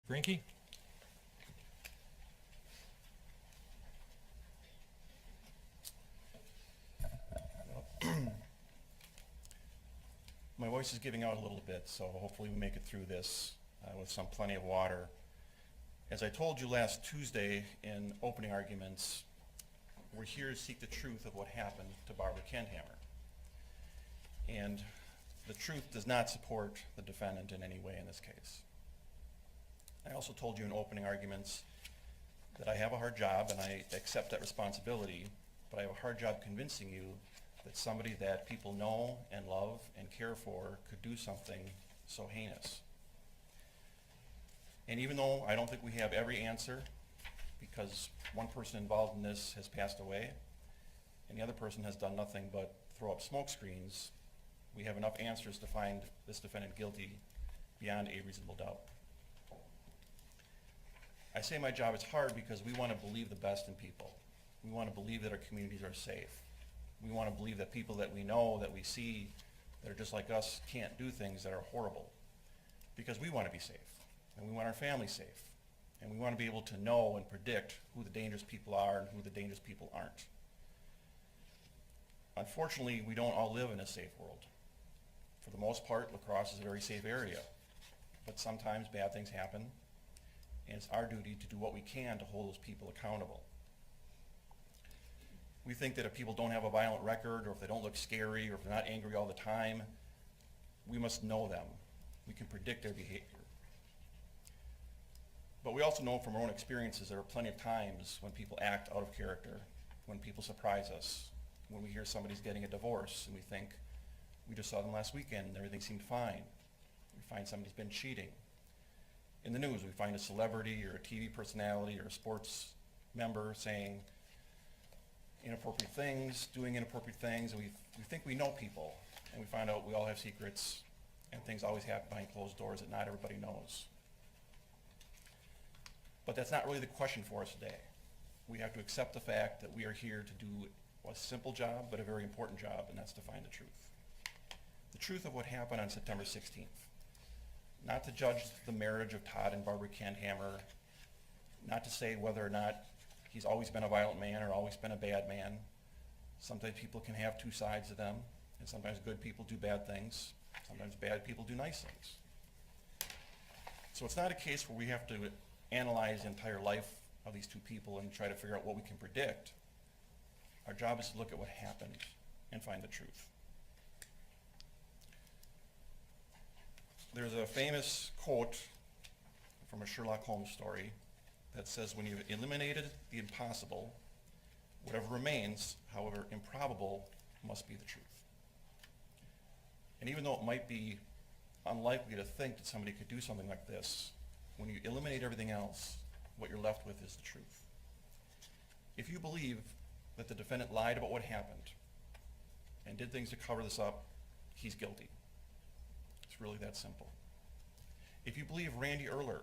Brinky? My voice is giving out a little bit, so hopefully we make it through this with plenty of water. As I told you last Tuesday in opening arguments, we're here to seek the truth of what happened to Barbara Kendhammer. And the truth does not support the defendant in any way in this case. I also told you in opening arguments that I have a hard job and I accept that responsibility, but I have a hard job convincing you that somebody that people know and love and care for could do something so heinous. And even though I don't think we have every answer, because one person involved in this has passed away, and the other person has done nothing but throw up smoke screens, we have enough answers to find this defendant guilty beyond a reasonable doubt. I say my job is hard because we want to believe the best in people. We want to believe that our communities are safe. We want to believe that people that we know, that we see, that are just like us, can't do things that are horrible. Because we want to be safe, and we want our family safe, and we want to be able to know and predict who the dangerous people are and who the dangerous people aren't. Unfortunately, we don't all live in a safe world. For the most part, La Crosse is a very safe area, but sometimes bad things happen, and it's our duty to do what we can to hold those people accountable. We think that if people don't have a violent record, or if they don't look scary, or if they're not angry all the time, we must know them. We can predict their behavior. But we also know from our own experiences there are plenty of times when people act out of character, when people surprise us, when we hear somebody's getting a divorce and we think, we just saw them last weekend and everything seemed fine. We find somebody's been cheating. In the news, we find a celebrity or a TV personality or a sports member saying inappropriate things, doing inappropriate things, and we think we know people, and we find out we all have secrets, and things always happen behind closed doors that not everybody knows. But that's not really the question for us today. We have to accept the fact that we are here to do a simple job, but a very important job, and that's to find the truth. The truth of what happened on September 16th. Not to judge the marriage of Todd and Barbara Kendhammer, not to say whether or not he's always been a violent man or always been a bad man. Sometimes people can have two sides of them, and sometimes good people do bad things. Sometimes bad people do nice things. So it's not a case where we have to analyze the entire life of these two people and try to figure out what we can predict. Our job is to look at what happened and find the truth. There's a famous quote from a Sherlock Holmes story that says, when you've eliminated the impossible, whatever remains, however improbable, must be the truth. And even though it might be unlikely to think that somebody could do something like this, when you eliminate everything else, what you're left with is the truth. If you believe that the defendant lied about what happened and did things to cover this up, he's guilty. It's really that simple. If you believe Randy Erler,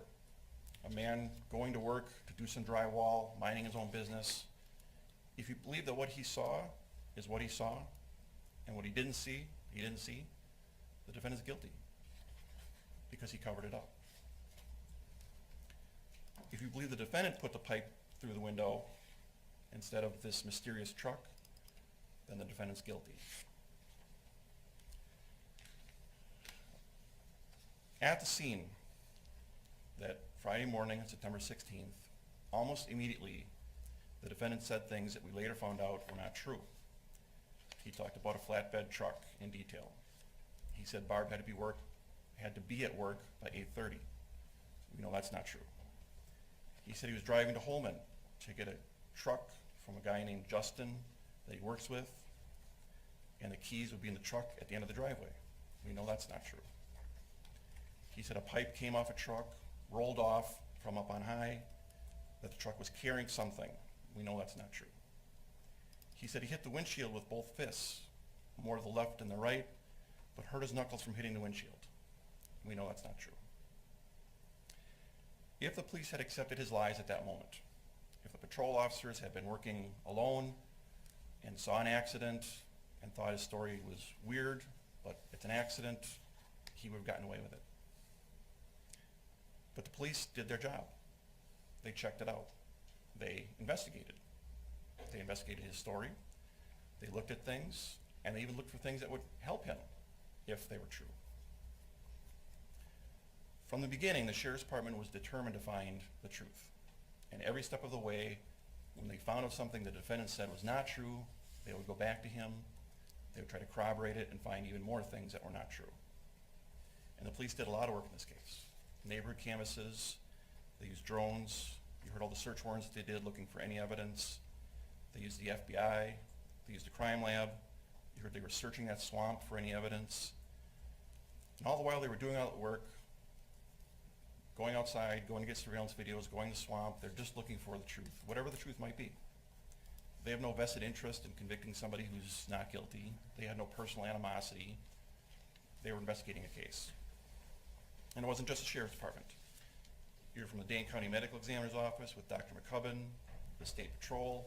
a man going to work to do some drywall, minding his own business, if you believe that what he saw is what he saw, and what he didn't see, the defendant's guilty because he covered it up. If you believe the defendant put the pipe through the window instead of this mysterious truck, then the defendant's guilty. At the scene that Friday morning on September 16th, almost immediately, the defendant said things that we later found out were not true. He talked about a flatbed truck in detail. He said Barb had to be at work by 8:30. We know that's not true. He said he was driving to Holman to get a truck from a guy named Justin that he works with, and the keys would be in the truck at the end of the driveway. We know that's not true. He said a pipe came off a truck, rolled off from up on high, that the truck was carrying something. We know that's not true. He said he hit the windshield with both fists, more to the left than the right, but hurt his knuckles from hitting the windshield. We know that's not true. If the police had accepted his lies at that moment, if the patrol officers had been working alone and saw an accident and thought his story was weird, but it's an accident, he would have gotten away with it. But the police did their job. They checked it out. They investigated. They investigated his story. They looked at things, and they even looked for things that would help him if they were true. From the beginning, the Sheriff's Department was determined to find the truth. And every step of the way, when they found out something the defendant said was not true, they would go back to him, they would try to corroborate it and find even more things that were not true. And the police did a lot of work in this case. Neighborhood canvases, they used drones, you heard all the search warrants that they did looking for any evidence. They used the FBI, they used the crime lab, you heard they were searching that swamp for any evidence. And all the while they were doing all that work, going outside, going to get surveillance videos, going to the swamp, they're just looking for the truth, whatever the truth might be. They have no vested interest in convicting somebody who's not guilty. They had no personal animosity. They were investigating a case. And it wasn't just the Sheriff's Department. You're from the Dane County Medical Examiner's Office with Dr. McCubbin, the State Patrol,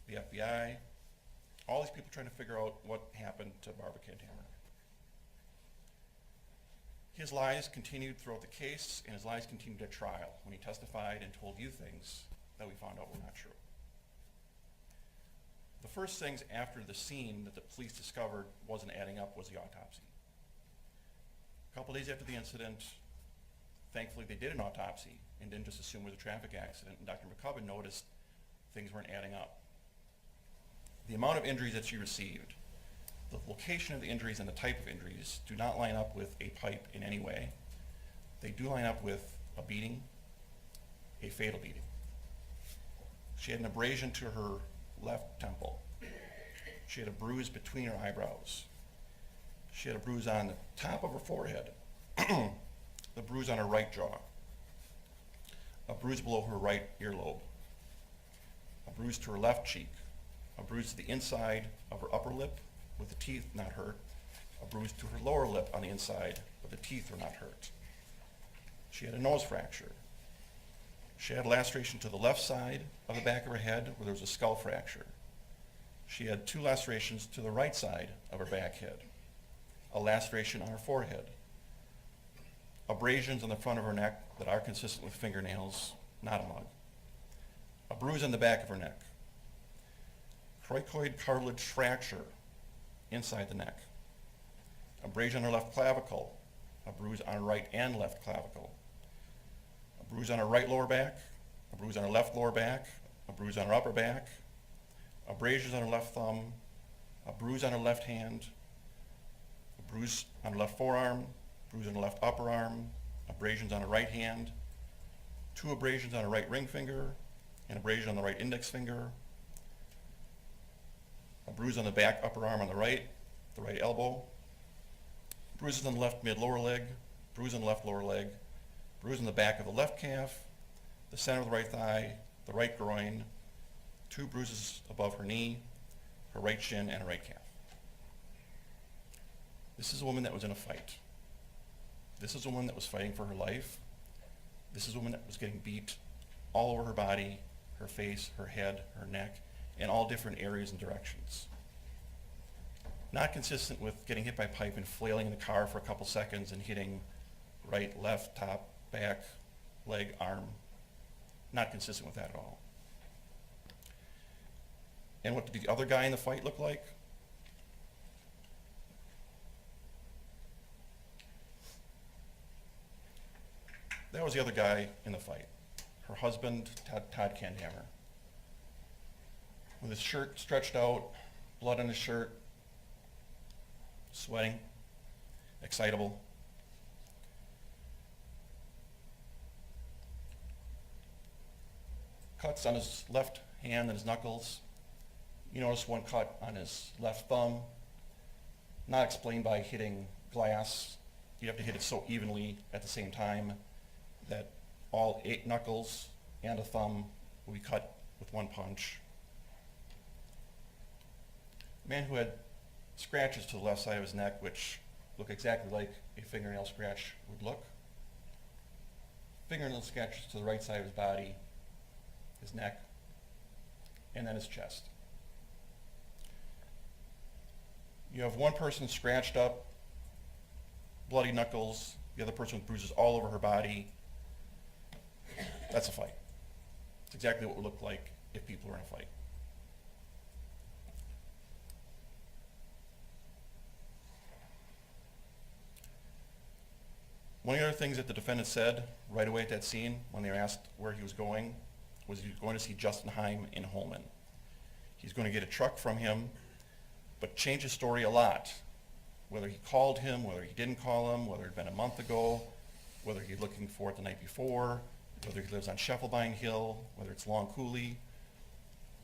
the FBI, all these people trying to figure out what happened to Barbara Kendhammer. His lies continued throughout the case, and his lies continued at trial when he testified and told you things that we found out were not true. The first things after the scene that the police discovered wasn't adding up was the autopsy. A couple days after the incident, thankfully they did an autopsy and didn't just assume it was a traffic accident, and Dr. McCubbin noticed things weren't adding up. The amount of injuries that she received, the location of the injuries and the type of injuries do not line up with a pipe in any way. They do line up with a beating, a fatal beating. She had an abrasion to her left temple. She had a bruise between her eyebrows. She had a bruise on the top of her forehead, the bruise on her right jaw, a bruise below her right earlobe, a bruise to her left cheek, a bruise to the inside of her upper lip with the teeth not hurt, a bruise to her lower lip on the inside but the teeth were not hurt. She had a nose fracture. She had laceration to the left side of the back of her head where there was a skull fracture. She had 2 lacerations to the right side of her back head, a laceration on her forehead, abrasions on the front of her neck that are consistent with fingernails, not a mug, a bruise on the back of her neck, cricoid cartilage fracture inside the neck, abrasion on her left clavicle, a bruise on her right and left clavicle, a bruise on her right lower back, a bruise on her left lower back, a bruise on her upper back, abrasions on her left thumb, a bruise on her left hand, a bruise on her left forearm, bruise on her left upper arm, abrasions on her right hand, 2 abrasions on her right ring finger, an abrasion on the right index finger, a bruise on the back upper arm on the right elbow, bruises on the left mid-lower leg, bruise on the left lower leg, bruise on the back of the left calf, the center of the right thigh, the right groin, 2 bruises above her knee, her right shin, and her right calf. This is a woman that was in a fight. This is a woman that was fighting for her life. This is a woman that was getting beat all over her body, her face, her head, her neck, in all different areas and directions. Not consistent with getting hit by a pipe and flailing in the car for a couple seconds and hitting right, left, top, back, leg, arm. Not consistent with that at all. And what did the other guy in the fight look like? That was the other guy in the fight. Her husband, Todd Kendhammer. With his shirt stretched out, blood on his shirt, sweating, excitable. Cuts on his left hand and his knuckles. You notice one cut on his left thumb, not explained by hitting glass. You have to hit it so evenly at the same time that all 8 knuckles and a thumb will be cut with one punch. A man who had scratches to the left side of his neck, which look exactly like a fingernail scratch would look. Fingernail scratches to the right side of his body, his neck, and then his chest. You have one person scratched up, bloody knuckles, the other person with bruises all over her body. That's a fight. It's exactly what it would look like if people were in a fight. One of the other things that the defendant said right away at that scene when they were asked where he was going was he was going to see Justin Heim in Holman. He's going to get a truck from him, but change his story a lot. Whether he called him, whether he didn't call him, whether it had been a month ago, whether he's looking for it the night before, whether he lives on Scheffelbein Hill, whether it's Long Coulee.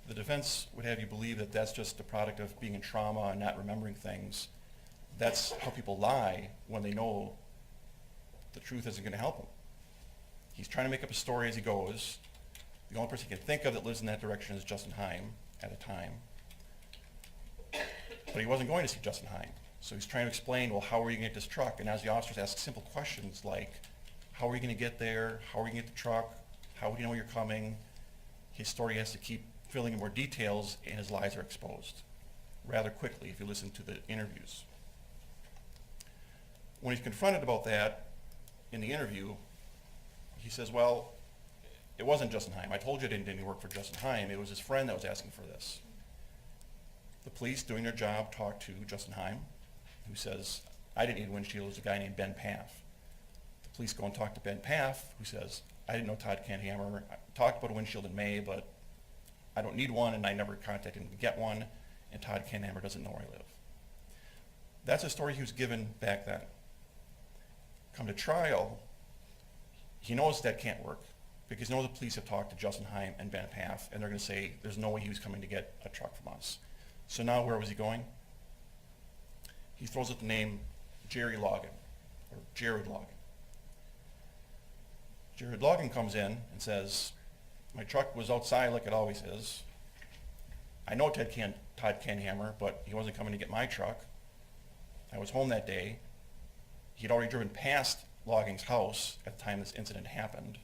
The defense would have you believe that that's just a product of being in trauma and not remembering things. That's how people lie when they know the truth isn't going to help him. He's trying to make up a story as he goes. The only person he can think of that lives in that direction is Justin Heim at a time. But he wasn't going to see Justin Heim. So he's trying to explain, well, how are you going to get this truck? And as the officers ask simple questions like, how are you going to get there? How are you going to get the truck? How would you know you're coming? His story has to keep filling in more details, and his lies are exposed rather quickly if you listen to the interviews. When he's confronted about that in the interview, he says, well, it wasn't Justin Heim. I told you I didn't do any work for Justin Heim. It was his friend that was asking for this. The police, doing their job, talked to Justin Heim, who says, I didn't need a windshield. It was a guy named Ben Paff. The police go and talk to Ben Paff, who says, I didn't know Todd Kendhammer. I talked about a windshield in May, but I don't need one, and I never contacted him to get one, and Todd Kendhammer doesn't know where I live. That's a story he was given back then. Come to trial, he knows that can't work, because he knows the police have talked to Justin Heim and Ben Paff, and they're going to say there's no way he was coming to get a truck from us. So now where was he going? He throws out the name Jerry Logan, or Jared Logan. Jared Logan comes in and says, my truck was outside like it always is. I know Todd Kendhammer, but he wasn't coming to get my truck. I was home that day. He'd already driven past Logging's house at the time this incident happened,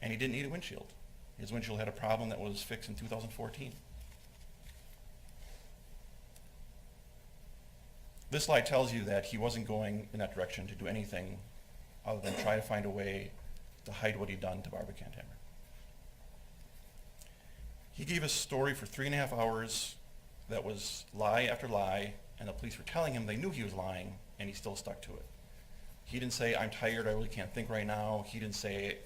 and he didn't need a windshield. His windshield had a problem that was fixed in 2014. This lie tells you that he wasn't going in that direction to do anything other than try to find a way to hide what he'd done to Barbara Kendhammer. He gave a story for 3.5 hours that was lie after lie, and the police were telling him they knew he was lying, and he still stuck to it. He didn't say, I'm tired, I really can't think right now. He didn't say,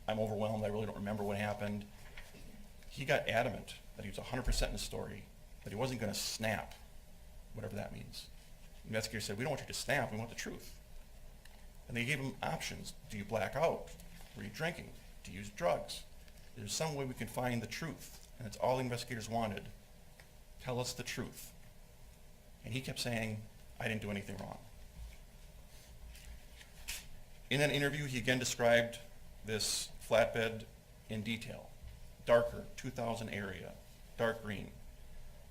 I'm overwhelmed, I really don't remember what happened. He got adamant that he was 100% in the story, that he wasn't going to snap, whatever that means. The investigator said, we don't want you to snap, we want the truth. And they gave him options. Do you black out? Were you drinking? Do you use drugs? There's some way we can find the truth. And it's all the investigators wanted. Tell us the truth. And he kept saying, I didn't do anything wrong. In that interview, he again described this flatbed in detail. Darker, 2000 area, dark green.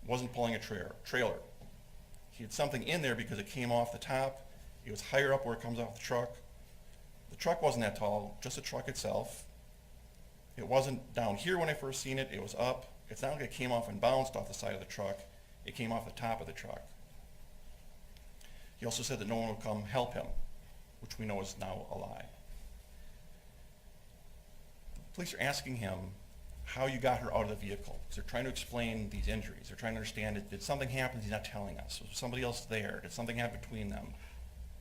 Wasn't pulling a trailer. He had something in there because it came off the top. It was higher up where it comes off the truck. The truck wasn't that tall, just the truck itself. It wasn't down here when I first seen it. It was up. It's not like it came off and bounced off the side of the truck. It came off the top of the truck. He also said that no one would come help him, which we know is now a lie. The police are asking him how you got her out of the vehicle, because they're trying to explain these injuries. They're trying to understand, did something happen he's not telling us? Was somebody else there? Did something happen between them?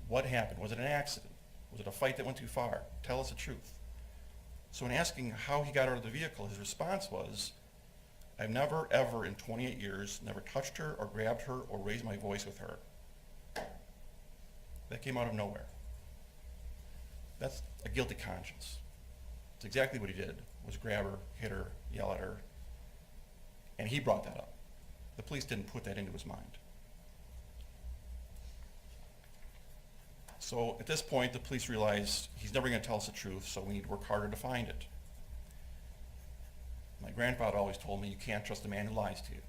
What happened? Was it an accident? Was it a fight that went too far? Tell us the truth. So in asking how he got out of the vehicle, his response was, I've never, ever in 28 years, never touched her or grabbed her or raised my voice with her. That came out of nowhere. That's a guilty conscience. It's exactly what he did, was grab her, hit her, yell at her, and he brought that up. The police didn't put that into his mind. So at this point, the police realize he's never going to tell us the truth, so we need to work harder to find it. My grandfather always told me, you can't trust a man who lies to you.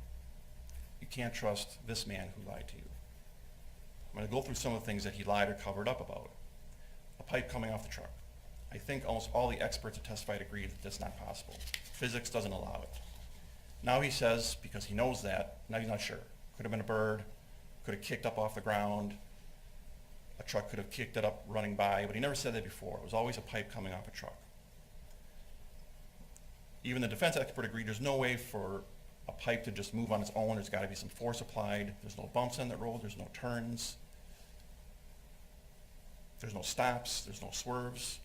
You can't trust this man who lied to you. I'm going to go through some of the things that he lied or covered up about. A pipe coming off the truck. I think almost all the experts that testified agree that that's not possible. Physics doesn't allow it. Now he says, because he knows that, now he's not sure. Could have been a bird, could have kicked up off the ground. a truck could have kicked it up running by, but he never said that before. It was always a pipe coming off a truck. Even the defense expert agreed there's no way for a pipe to just move on its own. There's got to be some force applied. There's no bumps on the road. There's no turns. There's no stops. There's no swerves.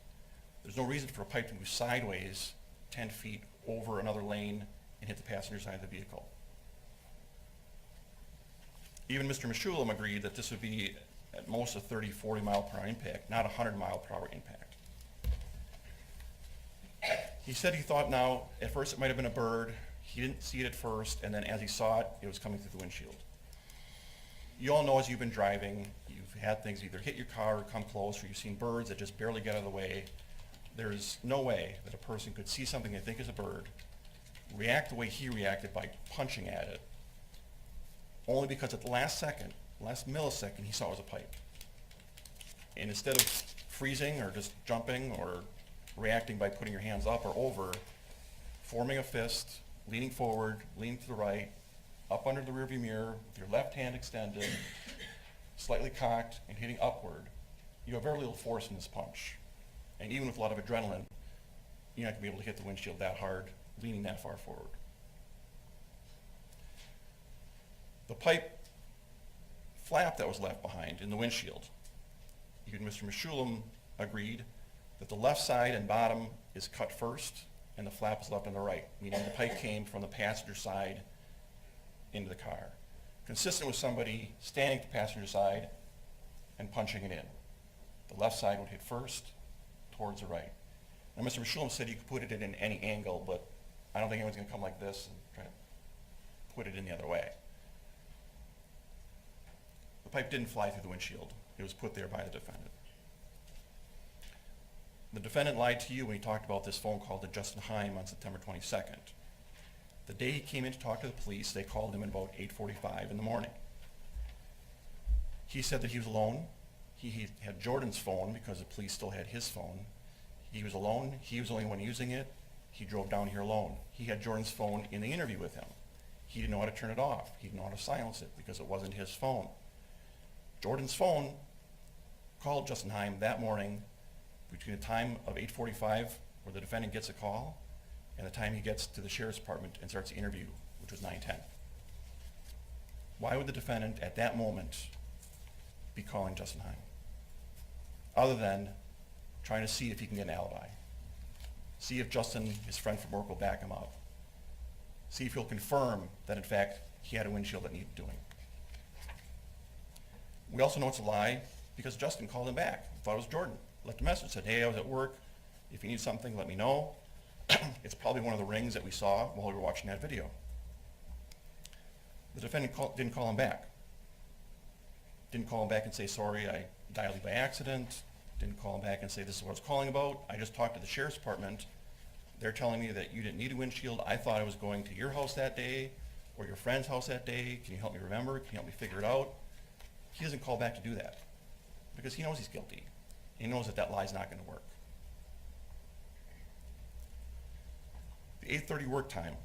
There's no reason for a pipe to move sideways 10 feet over another lane and hit the passenger side of the vehicle. Even Mr. Mishulam agreed that this would be at most a 30, 40 mile per hour impact, not a 100 mile per hour impact. He said he thought now, at first it might have been a bird. He didn't see it at first, and then as he saw it, it was coming through the windshield. You all know as you've been driving, you've had things either hit your car or come close, or you've seen birds that just barely get out of the way. There's no way that a person could see something they think is a bird, react the way he reacted by punching at it, only because at the last second, last millisecond, he saw it was a pipe. And instead of freezing or just jumping or reacting by putting your hands up or over, forming a fist, leaning forward, leaning to the right, up under the rearview mirror with your left hand extended, slightly cocked and hitting upward, you have very little force in this punch. And even with a lot of adrenaline, you're not going to be able to hit the windshield that hard, leaning that far forward. The pipe flap that was left behind in the windshield, even Mr. Mishulam agreed that the left side and bottom is cut first and the flap is left on the right, meaning the pipe came from the passenger side into the car, consistent with somebody standing at the passenger side and punching it in. The left side would hit first, towards the right. Now, Mr. Mishulam said you could put it in any angle, but I don't think anyone's going to come like this and try to put it in the other way. The pipe didn't fly through the windshield. It was put there by the defendant. The defendant lied to you when he talked about this phone call to Justin Heim on September 22nd. The day he came in to talk to the police, they called him at about 8:45 in the morning. He said that he was alone. He had Jordan's phone because the police still had his phone. He was alone. He was the only one using it. He drove down here alone. He had Jordan's phone in the interview with him. He didn't know how to turn it off. He didn't know how to silence it because it wasn't his phone. Jordan's phone called Justin Heim that morning between the time of 8:45, where the defendant gets a call, and the time he gets to the sheriff's department and starts the interview, which was 9:10. Why would the defendant at that moment be calling Justin Heim? Other than trying to see if he can get an alibi. See if Justin, his friend from work, will back him up. See if he'll confirm that, in fact, he had a windshield that needed doing. We also know it's a lie because Justin called him back. Thought it was Jordan. Left a message, said, hey, I was at work. If you need something, let me know. It's probably one of the rings that we saw while we were watching that video. The defendant didn't call him back. Didn't call him back and say, sorry, I dialed you by accident. Didn't call him back and say, this is what I was calling about. I just talked to the sheriff's department. They're telling me that you didn't need a windshield. I thought I was going to your house that day or your friend's house that day. Can you help me remember? Can you help me figure it out? He doesn't call back to do that because he knows he's guilty. He knows that that lie's not going to work. The 8:30 work time.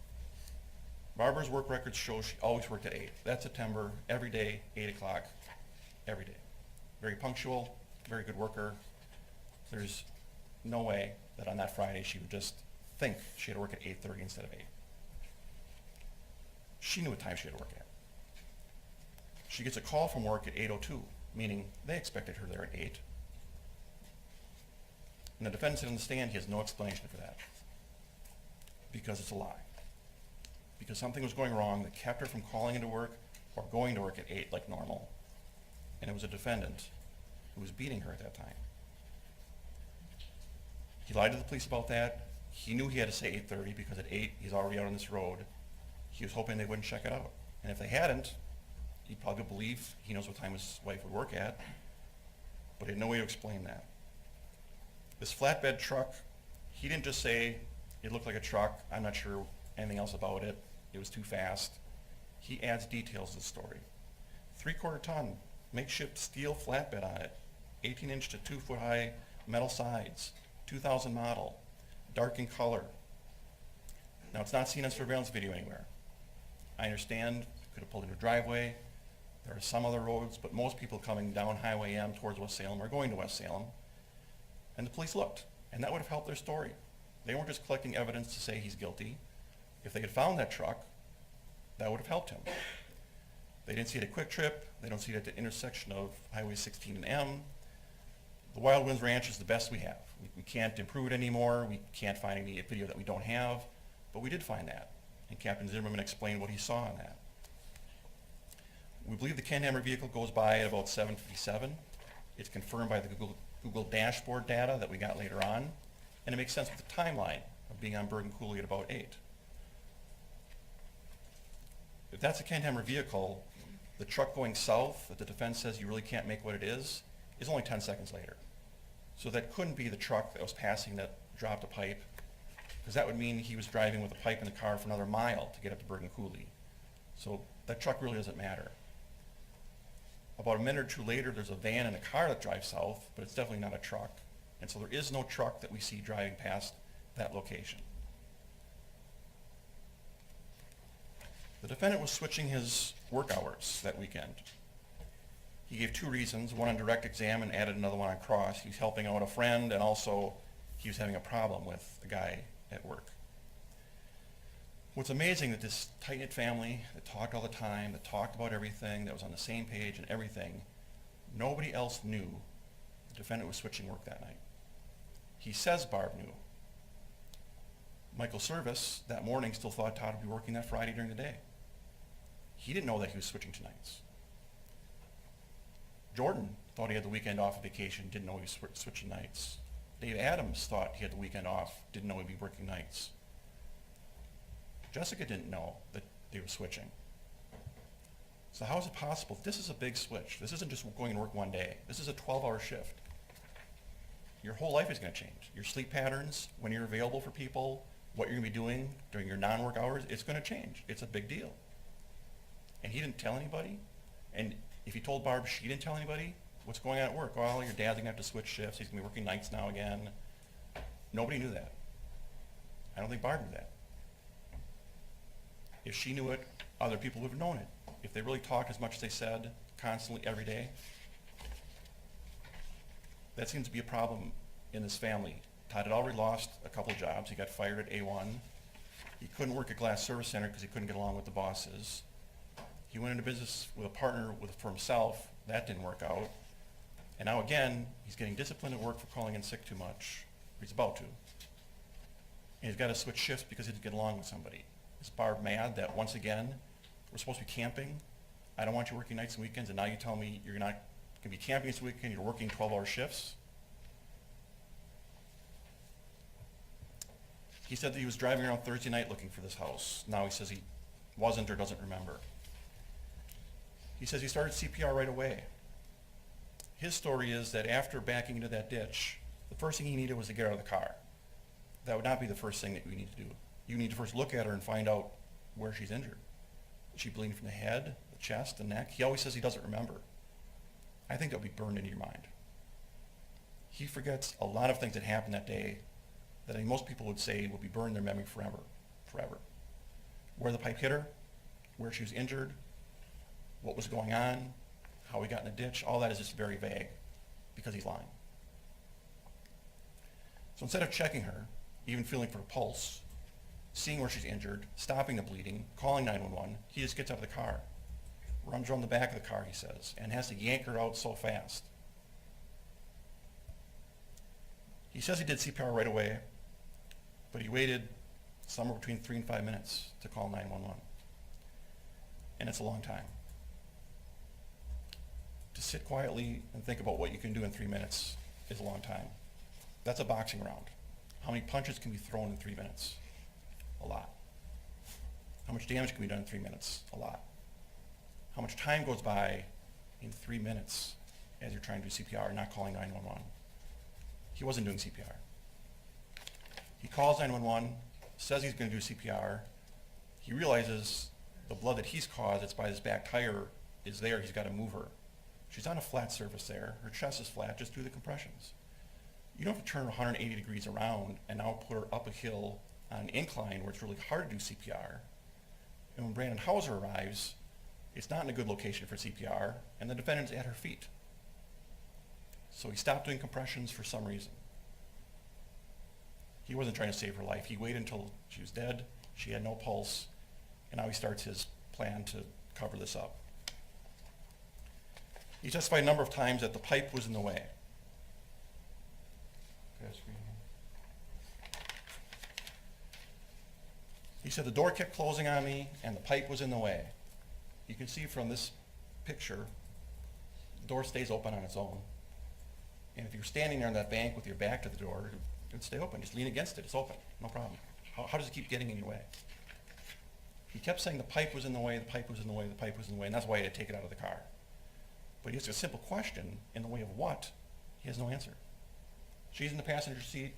Barbara's work records show she always worked at 8. That's September, every day, 8 o'clock, every day. Very punctual, very good worker. There's no way that on that Friday she would just think she had to work at 8:30 instead of 8. She knew what time she had to work at. She gets a call from work at 8:02, meaning they expected her there at 8. And the defendant said on the stand he has no explanation for that because it's a lie. Because something was going wrong that kept her from calling into work or going to work at 8 like normal. And it was a defendant who was beating her at that time. He lied to the police about that. He knew he had to say 8:30 because at 8 he's already out on this road. He was hoping they wouldn't check it out. And if they hadn't, he'd probably believe he knows what time his wife would work at, but he had no way to explain that. This flatbed truck, he didn't just say it looked like a truck, I'm not sure anything else about it, it was too fast. He adds details to the story. 3/4 ton, makeshift steel flatbed on it, 18-inch to 2-foot high metal sides, 2000 model, dark in color. Now it's not seen on surveillance video anywhere. I understand, could have pulled into a driveway, There are some other roads, but most people coming down Highway M towards West Salem are going to West Salem. And the police looked, and that would have helped their story. They weren't just collecting evidence to say he's guilty. If they had found that truck, that would have helped him. They didn't see it at Quick Trip. They don't see it at the intersection of Highway 16 and M. The Wild Winds Ranch is the best we have. We can't improve it anymore. We can't find any video that we don't have, but we did find that. And Captain Zimmerman explained what he saw on that. We believe the Kendhammer vehicle goes by at about 7:57. It's confirmed by the Google dashboard data that we got later on, and it makes sense with the timeline of being on Bergen Coulee at about 8. If that's a Kendhammer vehicle, the truck going south that the defense says you really can't make what it is only 10 seconds later. So that couldn't be the truck that was passing that dropped a pipe, because that would mean he was driving with a pipe in the car for another mile to get up to Bergen Coulee. So that truck really doesn't matter. About a minute or two later, there's a van and a car that drives south, but it's definitely not a truck. And so there is no truck that we see driving past that location. The defendant was switching his work hours that weekend. He gave 2 reasons, one on direct exam and added another one on cross. He was helping out a friend, and also he was having a problem with a guy at work. What's amazing that this tight-knit family that talked all the time, that talked about everything, that was on the same page and everything, nobody else knew the defendant was switching work that night. He says Barb knew. Michael Service that morning still thought Todd would be working that Friday during the day. He didn't know that he was switching to nights. Jordan thought he had the weekend off of vacation, didn't know he was switching nights. Dave Adams thought he had the weekend off, didn't know he'd be working nights. Jessica didn't know that they were switching. So how is it possible? This is a big switch. This isn't just going to work one day. This is a 12-hour shift. Your whole life is going to change. Your sleep patterns, when you're available for people, what you're going to be doing during your non-work hours, it's going to change. It's a big deal. And he didn't tell anybody. And if he told Barb she didn't tell anybody, what's going on at work? Well, your dad's going to have to switch shifts. He's going to be working nights now again. Nobody knew that. I don't think Barb knew that. If she knew it, other people would have known it. If they really talked as much as they said, constantly, every day, that seems to be a problem in this family. Todd had already lost a couple of jobs. He got fired at A1. He couldn't work at Glass Service Center because he couldn't get along with the bosses. He went into business with a partner for himself. That didn't work out. And now again, he's getting disciplined at work for calling in sick too much. He's about to. And he's got to switch shifts because he didn't get along with somebody. Is Barb mad that once again, we're supposed to be camping? I don't want you working nights and weekends, and now you tell me you're not going to be camping this weekend, you're working 12-hour shifts? He said that he was driving around Thursday night looking for this house. Now he says he wasn't or doesn't remember. He says he started CPR right away. His story is that after backing into that ditch, the first thing he needed was to get out of the car. That would not be the first thing that we need to do. You need to first look at her and find out where she's injured. Is she bleeding from the head, the chest, the neck? He always says he doesn't remember. I think that would be burned into your mind. He forgets a lot of things that happened that day that I think most people would say would be burned in their memory forever. Where the pipe hit her, where she was injured, what was going on, how he got in the ditch, all that is just very vague because he's lying. So instead of checking her, even feeling for a pulse, seeing where she's injured, stopping the bleeding, calling 911, he just gets out of the car, runs around the back of the car, he says, and has to yank her out so fast. He says he did CPR right away, but he waited somewhere between 3 and 5 minutes to call 911. And it's a long time. To sit quietly and think about what you can do in 3 minutes is a long time. That's a boxing round. How many punches can be thrown in 3 minutes? A lot. How much damage can be done in 3 minutes? A lot. How much time goes by in 3 minutes as you're trying to do CPR and not calling 911? He wasn't doing CPR. He calls 911, says he's going to do CPR. He realizes the blood that he's caused, it's by his back tire, is there. He's got to move her. She's on a flat surface there. Her chest is flat. Just do the compressions. You don't have to turn 180 degrees around and now put her up a hill on an incline where it's really hard to do CPR. And when Brandon Hauser arrives, It's not in a good location for CPR, and the defendant's at her feet. So he stopped doing compressions for some reason. He wasn't trying to save her life. He waited until she was dead, she had no pulse, and now he starts his plan to cover this up. He testified a number of times that the pipe was in the way. He said the door kept closing on me and the pipe was in the way. You can see from this picture, the door stays open on its own. And if you're standing there on that bank with your back to the door, it would stay open. Just lean against it, it's open, no problem. How does it keep getting in your way? He kept saying the pipe was in the way, the pipe was in the way, the pipe was in the way, and that's why he had to take it out of the car. But he asked a simple question, in the way of what? He has no answer. She's in the passenger seat,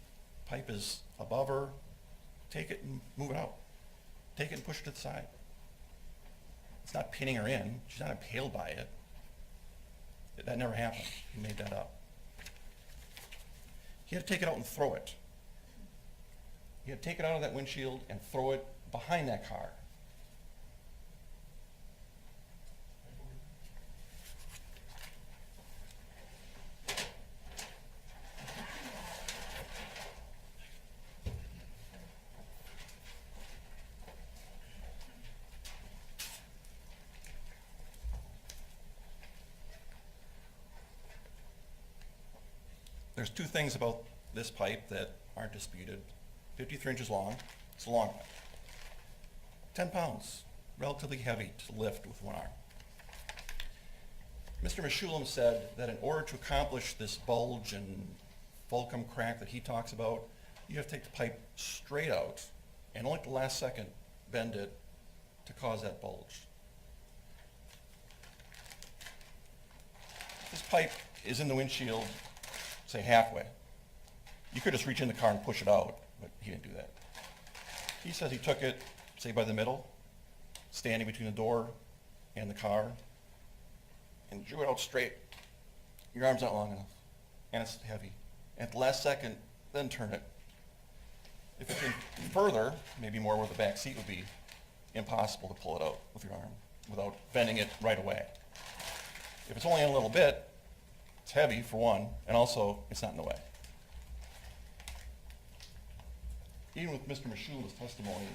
pipe is above her, take it and move it out. Take it and push it to the side. It's not pinning her in, she's not impaled by it. That never happened, he made that up. He had to take it out and throw it. He had to take it out of that windshield and throw it behind that car. There's two things about this pipe that aren't disputed. 53 inches long, it's a long one. 10 pounds, relatively heavy to lift with one arm. Mr. Meshulam said that in order to accomplish this bulge and fulcrum crack that he talks about, you have to take the pipe straight out and only at the last second bend it to cause that bulge. This pipe is in the windshield, say halfway. You could just reach in the car and push it out, but he didn't do that. He says he took it, say by the middle, standing between the door and the car, and drew it out straight. Your arm's not long enough, and it's heavy. And at the last second, then turn it. If it's in further, maybe more where the back seat would be, impossible to pull it out with your arm without bending it right away. If it's only in a little bit, it's heavy for one, and also it's not in the way. Even with Mr. Meshulam's testimony,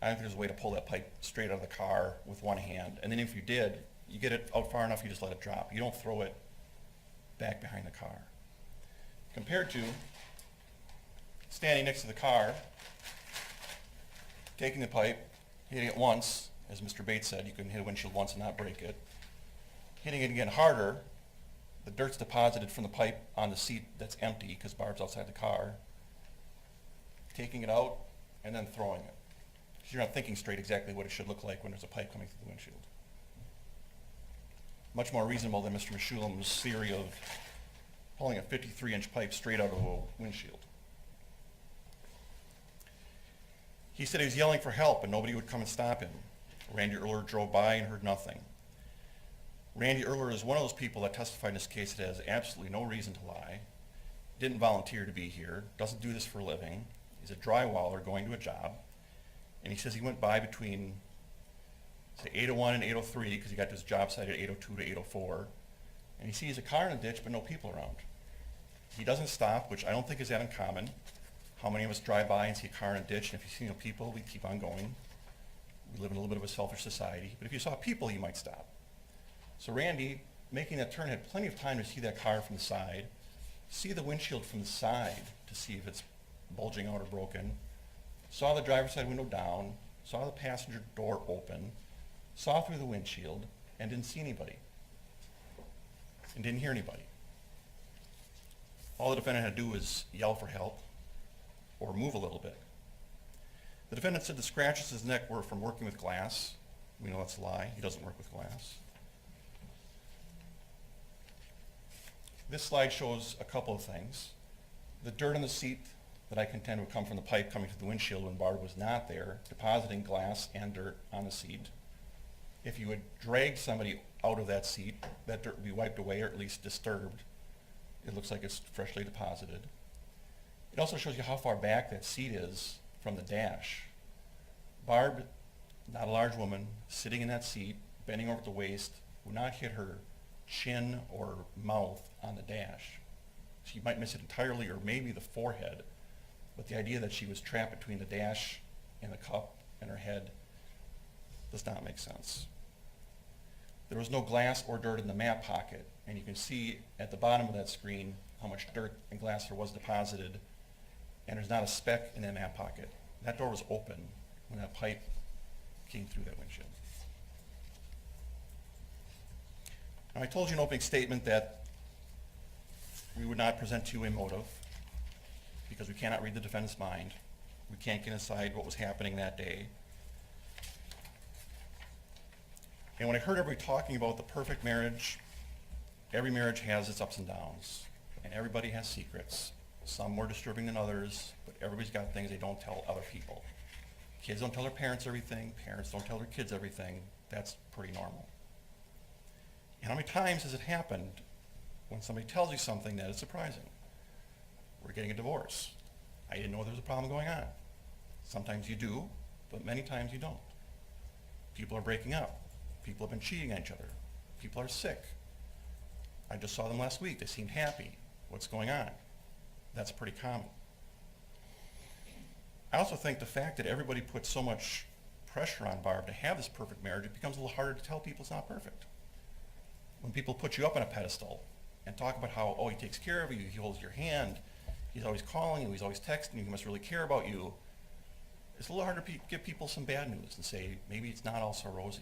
I think there's a way to pull that pipe straight out of the car with one hand, and then if you did, you get it out far enough, you just let it drop. You don't throw it back behind the car. Compared to standing next to the car, taking the pipe, hitting it once, as Mr. Bates said, you can hit a windshield once and not break it. Hitting it again harder, the dirt's deposited from the pipe on the seat that's empty because Barb's outside the car. Taking it out and then throwing it. Because you're not thinking straight exactly what it should look like when there's a pipe coming through the windshield. Much more reasonable than Mr. Meshulam's theory of pulling a 53-inch pipe straight out of a windshield. He said he was yelling for help and nobody would come and stop him. Randy Erler drove by and heard nothing. Randy Erler is one of those people that testified in this case that has absolutely no reason to lie, didn't volunteer to be here, doesn't do this for a living. He's a drywaller going to a job, and he says he went by between, say, 8:01 and 8:03 because he got to his job site at 8:02 to 8:04, and he sees a car in a ditch but no people around. He doesn't stop, which I don't think is that uncommon. How many of us drive by and see a car in a ditch, and if you see no people, we keep on going. We live in a little bit of a selfish society, but if you saw people, you might stop. So Randy, making that turn, had plenty of time to see that car from the side, see the windshield from the side to see if it's bulging out or broken, saw the driver's side window down, saw the passenger door open, saw through the windshield, and didn't see anybody, and didn't hear anybody. All the defendant had to do was yell for help or move a little bit. The defendant said the scratches in his neck were from working with glass. We know that's a lie. He doesn't work with glass. This slide shows a couple of things. The dirt on the seat that I contend would come from the pipe coming through the windshield when Barb was not there, depositing glass and dirt on the seat. If you would drag somebody out of that seat, that dirt would be wiped away or at least disturbed. It looks like it's freshly deposited. It also shows you how far back that seat is from the dash. Barb not a large woman, sitting in that seat, bending over at the waist, would not hit her chin or mouth on the dash. She might miss it entirely, or maybe the forehead, but the idea that she was trapped between the dash and the cup and her head does not make sense. There was no glass or dirt in the map pocket, and you can see at the bottom of that screen how much dirt and glass there was deposited, and there's not a speck in that map pocket. That door was open when that pipe came through that windshield. Now, I told you in opening statement that we would not present to you a motive because we cannot read the defendant's mind. We can't get inside what was happening that day. And when I heard everybody talking about the perfect marriage, every marriage has its ups and downs, and everybody has secrets. Some more disturbing than others, but everybody's got things they don't tell other people. Kids don't tell their parents everything, parents don't tell their kids everything. That's pretty normal. And how many times has it happened when somebody tells you something that is surprising? We're getting a divorce. I didn't know there was a problem going on. Sometimes you do, but many times you don't. People are breaking up. People have been cheating on each other. People are sick. I just saw them last week. They seemed happy. What's going on? That's pretty common. I also think the fact that everybody puts so much pressure on Barb to have this perfect marriage, it becomes a little harder to tell people it's not perfect. When people put you up on a pedestal and talk about how, oh, he takes care of you, he holds your hand, he's always calling you, he's always texting you, he must really care about you, it's a little harder to give people some bad news and say, maybe it's not all so rosy.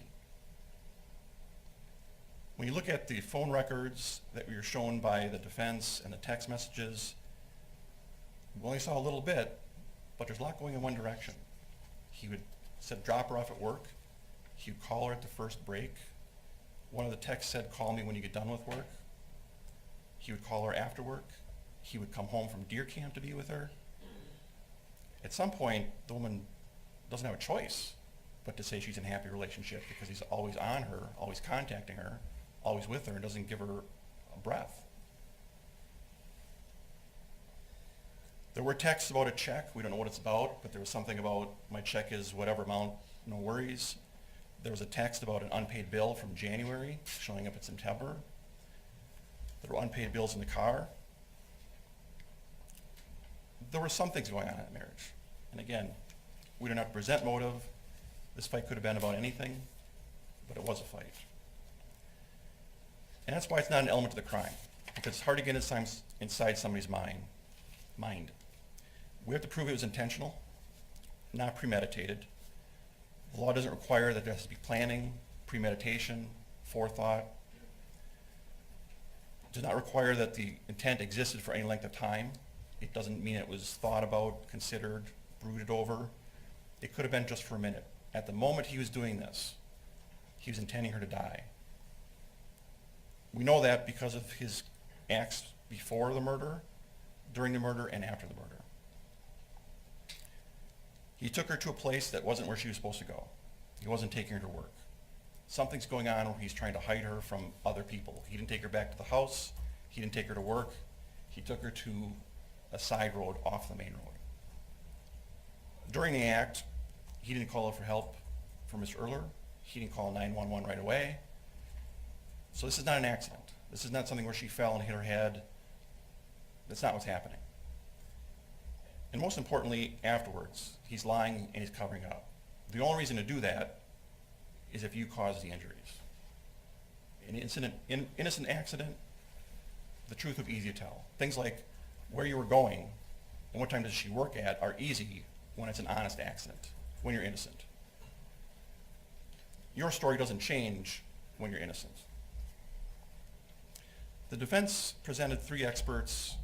When you look at the phone records that we were shown by the defense and the text messages, we only saw a little bit, but there's a lot going in one direction. He would drop her off at work. He would call her at the first break. One of the texts said, call me when you get done with work. He would call her after work. He would come home from deer camp to be with her. At some point, the woman doesn't have a choice but to say she's in a happy relationship because he's always on her, always contacting her, always with her, and doesn't give her a breath. There were texts about a check. We don't know what it's about, but there was something about my check is whatever amount, no worries. There was a text about an unpaid bill from January showing up in September. There were unpaid bills in the car. There were some things going on in that marriage. And again, we do not present motive. This fight could have been about anything, but it was a fight. And that's why it's not an element of the crime, because it's hard to get inside somebody's mind. We have to prove it was intentional, not premeditated. The law doesn't require that there has to be planning, premeditation, forethought. It does not require that the intent existed for any length of time. It doesn't mean it was thought about, considered, brooded over. It could have been just for a minute. At the moment he was doing this, he was intending her to die. We know that because of his acts before the murder, during the murder, and after the murder. He took her to a place that wasn't where she was supposed to go. He wasn't taking her to work. Something's going on where he's trying to hide her from other people. He didn't take her back to the house. He didn't take her to work. He took her to a side road off the main road. During the act, he didn't call her for help for Mr. Erler. He didn't call 911 right away. So this is not an accident. This is not something where she fell and hit her head. That's not what's happening. And most importantly, afterwards, he's lying and he's covering up. The only reason to do that is if you cause the injuries. An innocent accident, the truth would be easy to tell. Things like where you were going and what time does she work at are easy when it's an honest accident, when you're innocent. Your story doesn't change when you're innocent. The defense presented 3 experts,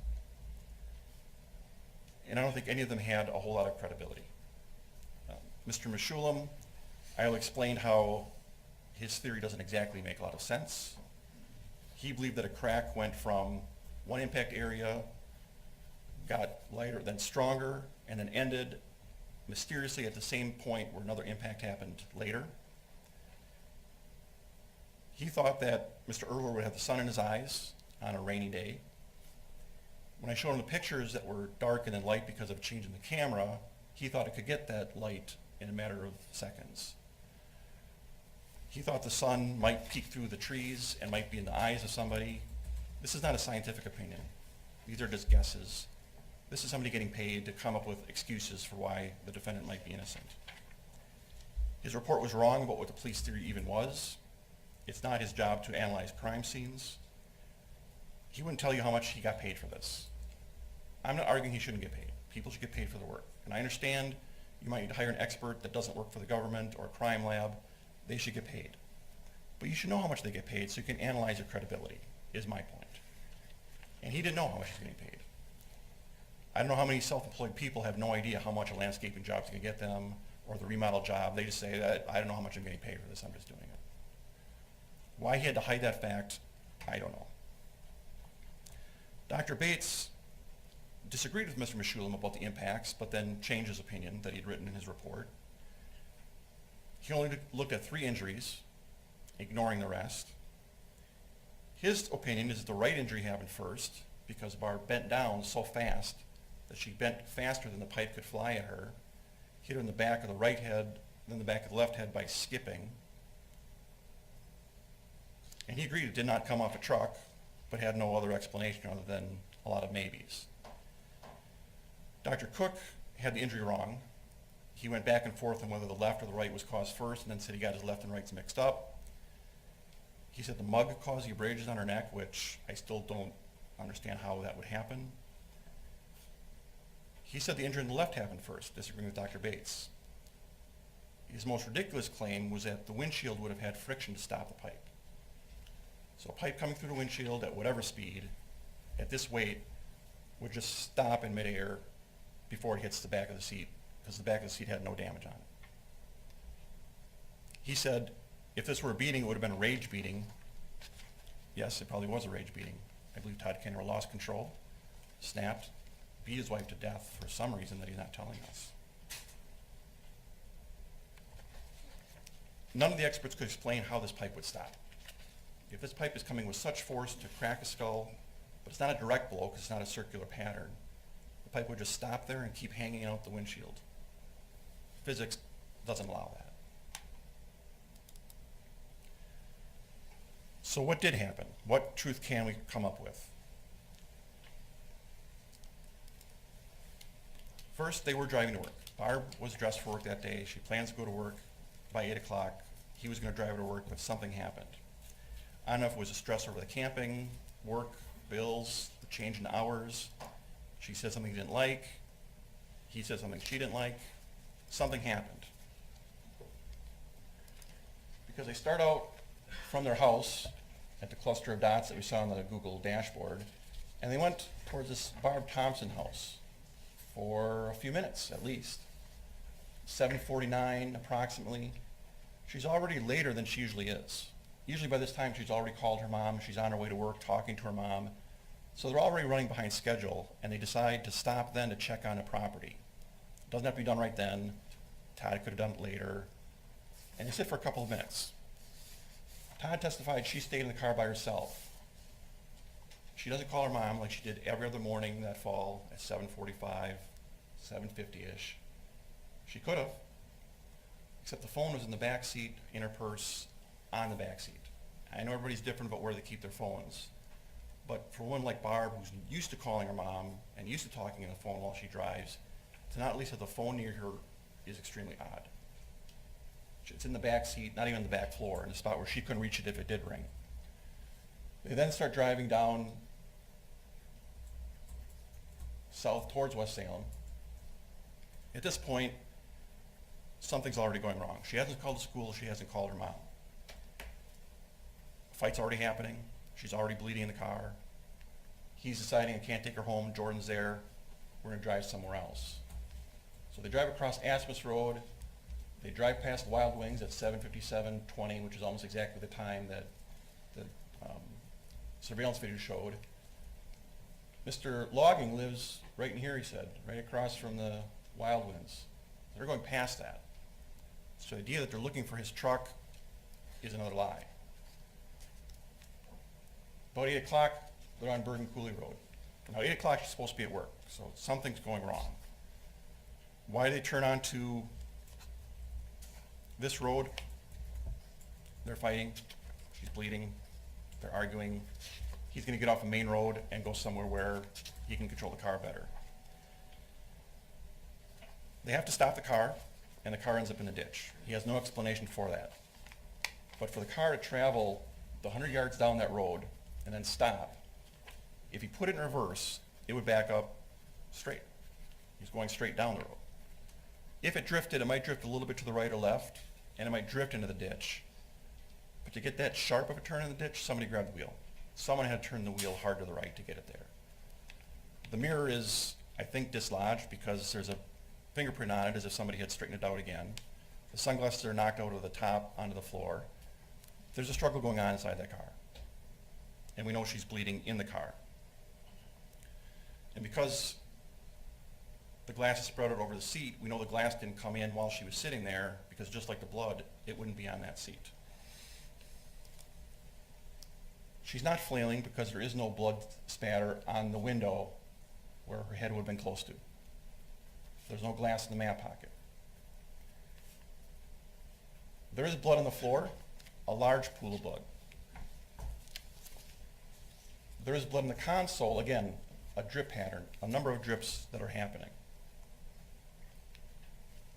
and I don't think any of them had a whole lot of credibility. Mr. Mishulam, I explained how his theory doesn't exactly make a lot of sense. He believed that a crack went from one impact area, got lighter, then stronger, and then ended mysteriously at the same point where another impact happened later. He thought that Mr. Erler would have the sun in his eyes on a rainy day. When I showed him the pictures that were dark and then light because of changing the camera, he thought it could get that light in a matter of seconds. He thought the sun might peek through the trees and might be in the eyes of somebody. This is not a scientific opinion. These are just guesses. This is somebody getting paid to come up with excuses for why the defendant might be innocent. His report was wrong about what the police theory even was. It's not his job to analyze crime scenes. He wouldn't tell you how much he got paid for this. I'm not arguing he shouldn't get paid. People should get paid for their work. And I understand you might need to hire an expert that doesn't work for the government or a crime lab. They should get paid. But you should know how much they get paid so you can analyze their credibility, is my point. And he didn't know how much he's getting paid. I don't know how many self-employed people have no idea how much a landscaping job's gonna get them, or the remodel job. They just say that, I don't know how much I'm getting paid for this, I'm just doing it. Why he had to hide that fact, I don't know. Dr. Bates disagreed with Mr. Mishulam about the impacts, but then changed his opinion that he'd written in his report. He only looked at 3 injuries, ignoring the rest. His opinion is that the right injury happened first because Barb bent down so fast that she bent faster than the pipe could fly at her, hit her in the back of the right head, then the back of the left head by skipping. And he agreed it did not come off a truck, but had no other explanation other than a lot of maybes. Dr. Cook had the injury wrong. He went back and forth on whether the left or the right was caused first, and then said he got his left and rights mixed up. He said the mug caused the abrasions on her neck, which I still don't understand how that would happen. He said the injury in the left happened first, disagreeing with Dr. Bates. His most ridiculous claim was that the windshield would have had friction to stop the pipe. So a pipe coming through the windshield at whatever speed, at this weight, would just stop in midair before it hits the back of the seat, because the back of the seat had no damage on it. He said if this were a beating, it would have been a rage beating. Yes, it probably was a rage beating. I believe Todd Kendhammer lost control, snapped, beat his wife to death for some reason that he's not telling us. None of the experts could explain how this pipe would stop. If this pipe is coming with such force to crack a skull, but it's not a direct blow because it's not a circular pattern, the pipe would just stop there and keep hanging out the windshield. Physics doesn't allow that. So what did happen? What truth can we come up with? First, they were driving to work. Barb was dressed for work that day. She plans to go to work by 8 o'clock. He was going to drive her to work, but something happened. I don't know if it was a stress over the camping, work, bills, the change in hours. She said something he didn't like. He said something she didn't like. Something happened. Because they start out from their house at the cluster of dots that we saw on the Google dashboard, and they went towards this Barb Thompson house for a few minutes at least. 7:49 approximately. She's already later than she usually is. Usually by this time she's already called her mom, she's on her way to work talking to her mom. So they're already running behind schedule, and they decide to stop then to check on the property. It doesn't have to be done right then. Todd could have done it later. And they sit for a couple of minutes. Todd testified she stayed in the car by herself. She doesn't call her mom like she did every other morning that fall at 7:45, 7:50-ish. She could have, except the phone was in the back seat, in her purse, on the back seat. I know everybody's different about where they keep their phones, but for one like Barb, who's used to calling her mom and used to talking on the phone while she drives, to not at least have the phone near her is extremely odd. It's in the back seat, not even on the back floor, in a spot where she couldn't reach it if it did ring. They then start driving down south towards West Salem. At this point, something's already going wrong. She hasn't called the school, she hasn't called her mom. A fight's already happening, she's already bleeding in the car. He's deciding I can't take her home, Jordan's there, we're gonna drive somewhere else. So they drive across Asmus Road, they drive past Wild Wings at 7:57:20, which is almost exactly the time that the surveillance video showed. Mr. Logging lives right in here, he said, right across from the Wild Winds. They're going past that. So the idea that they're looking for his truck is another lie. About 8 o'clock, they're on Bergen Coulee Road. Now 8 o'clock, she's supposed to be at work, so something's going wrong. Why they turn onto this road? They're fighting, she's bleeding, they're arguing. He's gonna get off a main road and go somewhere where he can control the car better. They have to stop the car, and the car ends up in the ditch. He has no explanation for that. But for the car to travel the 100 yards down that road and then stop, if he put it in reverse, it would back up straight. He's going straight down the road. If it drifted, it might drift a little bit to the right or left, and it might drift into the ditch. But to get that sharp of a turn in the ditch, somebody grabbed the wheel. Someone had to turn the wheel hard to the right to get it there. The mirror is, I think, dislodged because there's a fingerprint on it as if somebody had straightened it out again. The sunglasses are knocked out of the top onto the floor. There's a struggle going on inside that car. And we know she's bleeding in the car. And because the glass is spread out over the seat, we know the glass didn't come in while she was sitting there, because just like the blood, it wouldn't be on that seat. She's not flailing because there is no blood spatter on the window where her head would have been close to. There's no glass in the map pocket. There is blood on the floor, a large pool of blood. There is blood in the console, again, a drip pattern, a number of drips that are happening.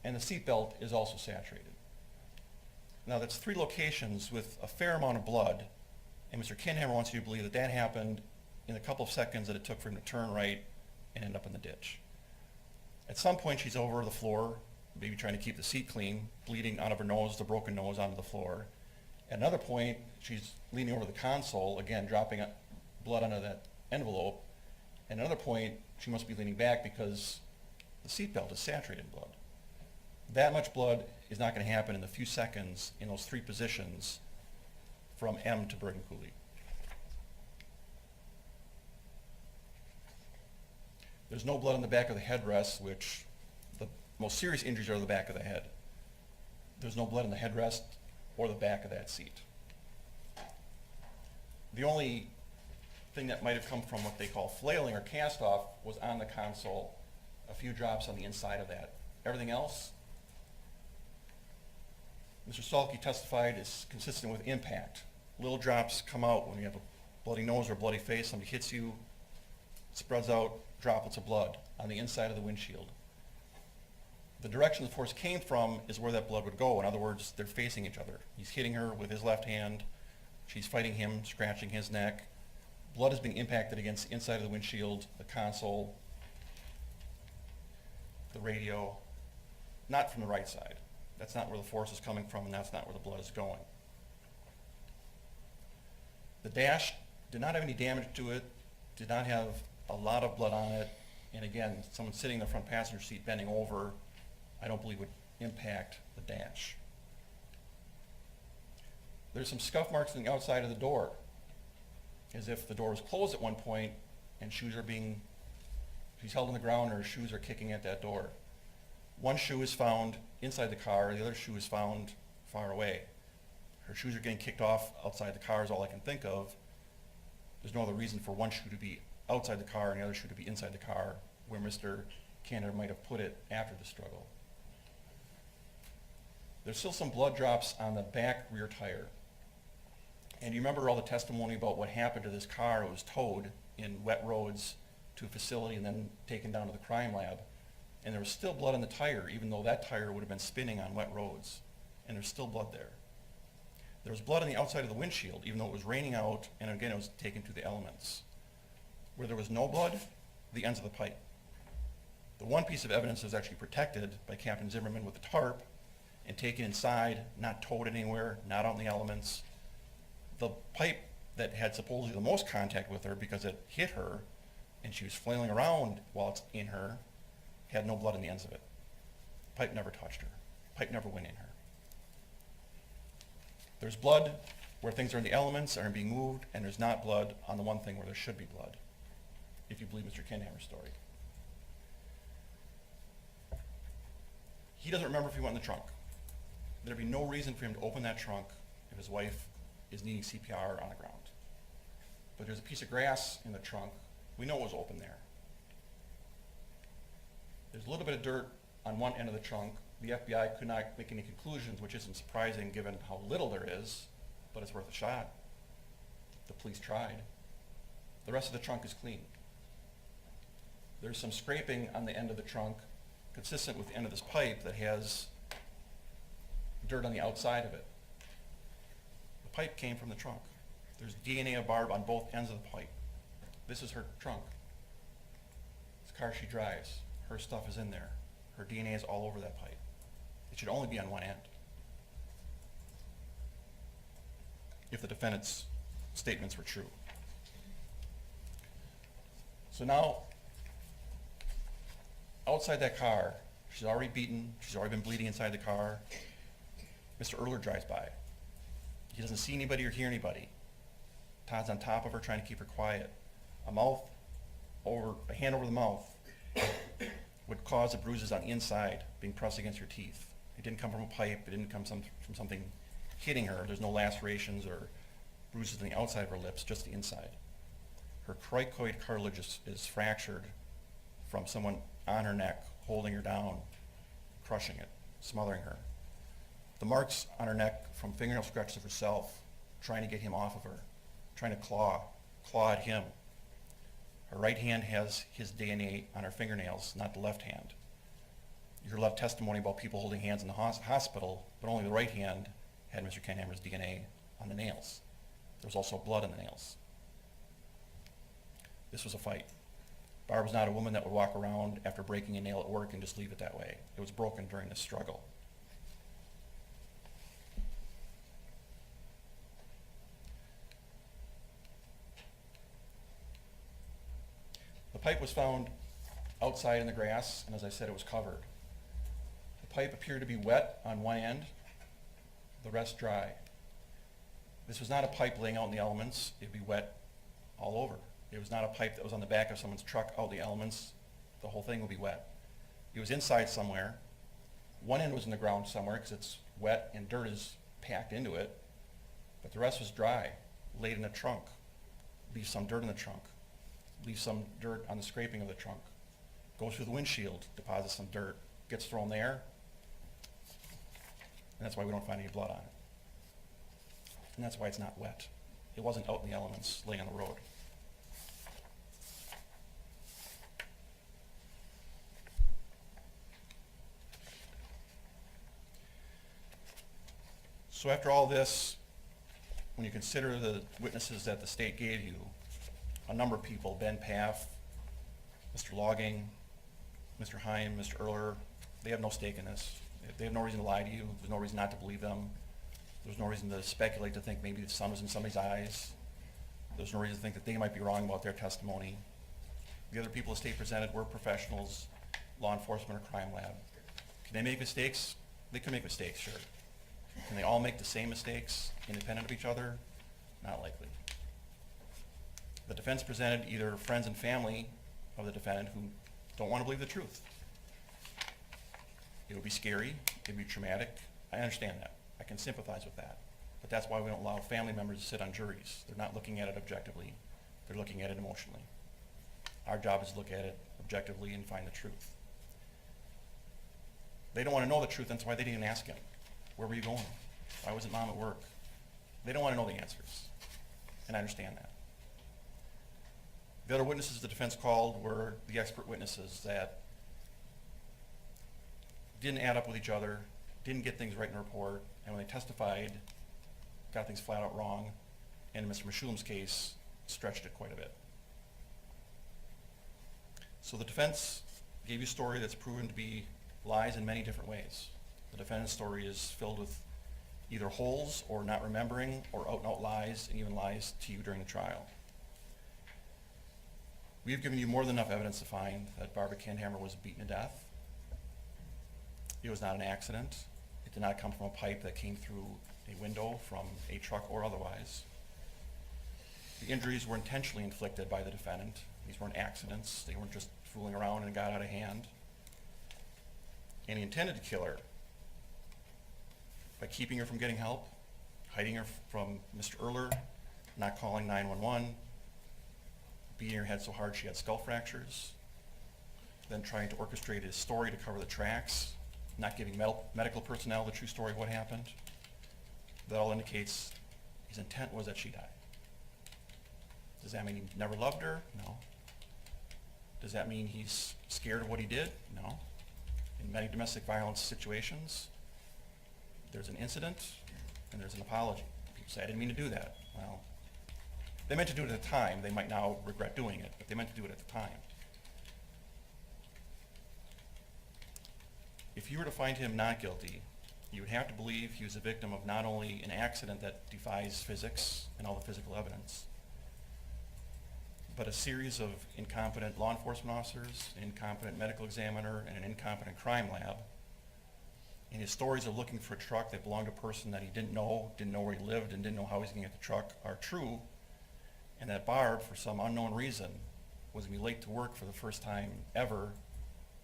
And the seatbelt is also saturated. Now that's 3 locations with a fair amount of blood, and Mr. Kendhammer wants you to believe that that happened in the couple of seconds that it took for him to turn right and end up in the ditch. At some point she's over the floor, maybe trying to keep the seat clean, bleeding out of her nose, the broken nose onto the floor. At another point, she's leaning over the console, again dropping blood onto that envelope. At another point, she must be leaning back because the seatbelt is saturated in blood. That much blood is not going to happen in the few seconds in those 3 positions from M to Bergen Cooley. There's no blood on the back of the headrest, which the most serious injuries are the back of the head. There's no blood on the headrest or the back of that seat. The only thing that might have come from what they call flailing or cast off was on the console, a few drops on the inside of that. Everything else, Mr. Salke testified, is consistent with impact. Little drops come out when you have a bloody nose or a bloody face, somebody hits you, spreads out droplets of blood on the inside of the windshield. The direction the force came from is where that blood would go. In other words, they're facing each other. He's hitting her with his left hand, she's fighting him, scratching his neck. Blood is being impacted against the inside of the windshield, the console, the radio, not from the right side. That's not where the force is coming from, and that's not where the blood is going. The dash did not have any damage to it, did not have a lot of blood on it, and again, someone sitting in the front passenger seat bending over, I don't believe would impact the dash. There's some scuff marks on the outside of the door, as if the door was closed at one point and she's held on the ground or her shoes are kicking at that door. One shoe is found inside the car, the other shoe is found far away. Her shoes are getting kicked off outside the car is all I can think of. There's no other reason for one shoe to be outside the car and the other shoe to be inside the car, where Mr. Kendhammer might have put it after the struggle. There's still some blood drops on the back rear tire. And you remember all the testimony about what happened to this car? It was towed in wet roads to a facility and then taken down to the crime lab. And there was still blood on the tire, even though that tire would have been spinning on wet roads. And there's still blood there. There was blood on the outside of the windshield, even though it was raining out, and again, it was taken to the elements. Where there was no blood, the ends of the pipe. The one piece of evidence that was actually protected by Captain Zimmerman with the tarp and taken inside, not towed anywhere, not on the elements. The pipe that had supposedly the most contact with her because it hit her and she was flailing around while it's in her, had no blood on the ends of it. The pipe never touched her. The pipe never went in her. There's blood where things are in the elements and are being moved, and there's not blood on the one thing where there should be blood, if you believe Mr. Kendhammer's story. He doesn't remember if he went in the trunk. There'd be no reason for him to open that trunk if his wife is needing CPR on the ground. But there's a piece of grass in the trunk. We know it was open there. There's a little bit of dirt on one end of the trunk. The FBI could not make any conclusions, which isn't surprising given how little there is. but it's worth a shot. The police tried. The rest of the trunk is clean. There's some scraping on the end of the trunk, consistent with the end of this pipe that has dirt on the outside of it. The pipe came from the trunk. There's DNA of Barb on both ends of the pipe. This is her trunk. This car she drives, her stuff is in there. Her DNA is all over that pipe. It should only be on one end. If the defendant's statements were true. So now, outside that car, she's already beaten, she's already been bleeding inside the car. Mr. Erler drives by. He doesn't see anybody or hear anybody. Todd's on top of her trying to keep her quiet. A hand over the mouth would cause the bruises on the inside being pressed against her teeth. It didn't come from a pipe, it didn't come from something hitting her. There's no lacerations or bruises on the outside of her lips, just the inside. Her cricoid cartilage is fractured from someone on her neck, holding her down, crushing it, smothering her. The marks on her neck from fingernail scratches of herself, trying to get him off of her, trying to claw at him. Her right hand has his DNA on her fingernails, not the left hand. You heard a lot of testimony about people holding hands in the hospital, but only the right hand had Mr. Kendhammer's DNA on the nails. There was also blood on the nails. This was a fight. Barb was not a woman that would walk around after breaking a nail at work and just leave it that way. It was broken during this struggle. The pipe was found outside in the grass, and as I said, it was covered. The pipe appeared to be wet on one end, the rest dry. This was not a pipe laying out in the elements. It'd be wet all over. It was not a pipe that was on the back of someone's truck out in the elements. The whole thing would be wet. It was inside somewhere. One end was in the ground somewhere because it's wet and dirt is packed into it, but the rest was dry, laid in a trunk. Leave some dirt in the trunk. Leave some dirt on the scraping of the trunk. Goes through the windshield, deposits some dirt, gets thrown there, and that's why we don't find any blood on it. And that's why it's not wet. It wasn't out in the elements, laying on the road. So after all this, when you consider the witnesses that the state gave you, a number of people, Ben Paff, Mr. Logging, Mr. Heim, Mr. Erler, they have no stake in this. They have no reason to lie to you. There's no reason not to believe them. There's no reason to speculate to think maybe the sun was in somebody's eyes. There's no reason to think that they might be wrong about their testimony. The other people the state presented were professionals, law enforcement or crime lab. Can they make mistakes? They can make mistakes, sure. Can they all make the same mistakes, independent of each other? Not likely. The defense presented either friends and family of the defendant who don't want to believe the truth. It would be scary, it would be traumatic. I understand that. I can sympathize with that. But that's why we don't allow family members to sit on juries. They're not looking at it objectively. They're looking at it emotionally. Our job is to look at it objectively and find the truth. They don't want to know the truth, that's why they didn't ask him. Where were you going? Why wasn't mom at work? They don't want to know the answers. And I understand that. The other witnesses the defense called were the expert witnesses that didn't add up with each other, didn't get things right in the report, and when they testified, got things flat out wrong, and in Mr. Mashulum's case, stretched it quite a bit. So the defense gave you a story that's proven to be lies in many different ways. The defendant's story is filled with either holes or not remembering or out-and-out lies, and even lies to you during the trial. We have given you more than enough evidence to find that Barbara Kendhammer was beaten to death. It was not an accident. It did not come from a pipe that came through a window from a truck or otherwise. The injuries were intentionally inflicted by the defendant. These weren't accidents. They weren't just fooling around and got out of hand. And he intended to kill her by keeping her from getting help, hiding her from Mr. Erler, not calling 911, beating her head so hard she had skull fractures, then trying to orchestrate his story to cover the tracks, not giving medical personnel the true story of what happened. That all indicates His intent was that she die. Does that mean he never loved her? No. Does that mean he's scared of what he did? No. In many domestic violence situations, there's an incident and there's an apology. People say, I didn't mean to do that. Well, they meant to do it at the time. They might now regret doing it, but they meant to do it at the time. If you were to find him not guilty, you would have to believe he was a victim of not only an accident that defies physics and all the physical evidence, but a series of incompetent law enforcement officers, an incompetent medical examiner, and an incompetent crime lab. And his stories of looking for a truck that belonged to a person that he didn't know where he lived, and didn't know how he was going to get the truck are true, and that Barb, for some unknown reason, was going to be late to work for the first time ever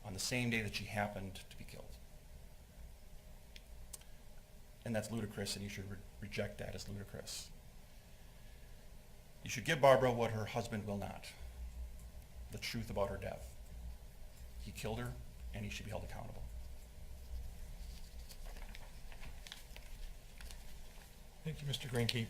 on the same day that she happened to be killed. And that's ludicrous, and you should reject that as ludicrous. You should give Barbara what her husband will not, the truth about her death. He killed her, and he should be held accountable. Thank you, Mr. Greinke.